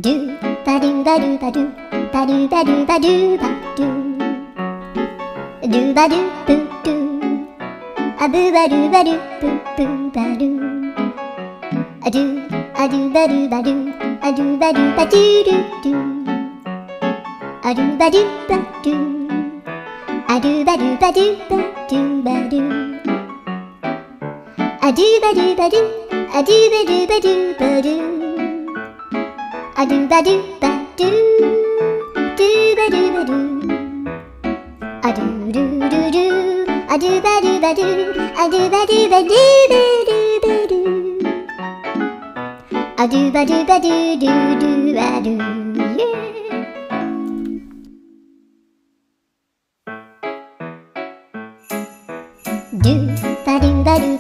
do ba do ba do ba do ba do ba do ba do ba do ba do boo do a boo ba do ba do boo boo ba do a do ba do ba do a do ba do ba do do do a do ba do ba do a do ba do ba do ba do ba do a do ba do ba do a do ba do ba do ba do a do ba do ba do do ba do ba do a do do do do a do ba do ba do a do ba do ba do ba do ba do a do ba do ba do do do ba do